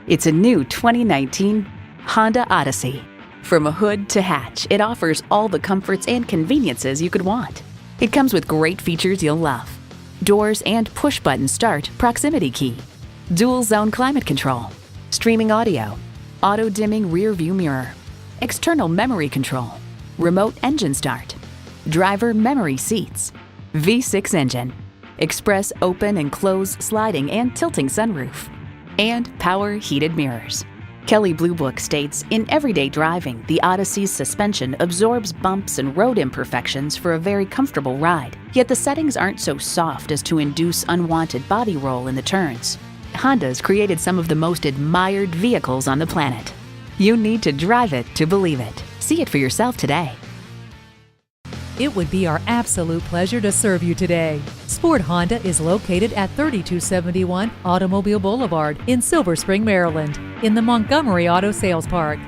It's a new 2019 Honda Odyssey. From a hood to hatch, it offers all the comforts and conveniences you could want. It comes with great features you'll love. Doors and push-button start proximity key, dual zone climate control, streaming audio, auto-dimming rear view mirror, external memory control, remote engine start, driver memory seats, V6 engine, express open and close sliding and tilting sunroof, and power heated mirrors. Kelley Blue Book states, in everyday driving, the Odyssey's suspension absorbs bumps and road imperfections for a very comfortable ride. Yet the settings aren't so soft as to induce unwanted body roll in the turns. Honda's created some of the most admired vehicles on the planet. You need to drive it to believe it. See it for yourself today. It would be our absolute pleasure to serve you today. Sport Honda is located at 3271 Automobile Boulevard in Silver Spring, Maryland, in the Montgomery Auto Sales Park.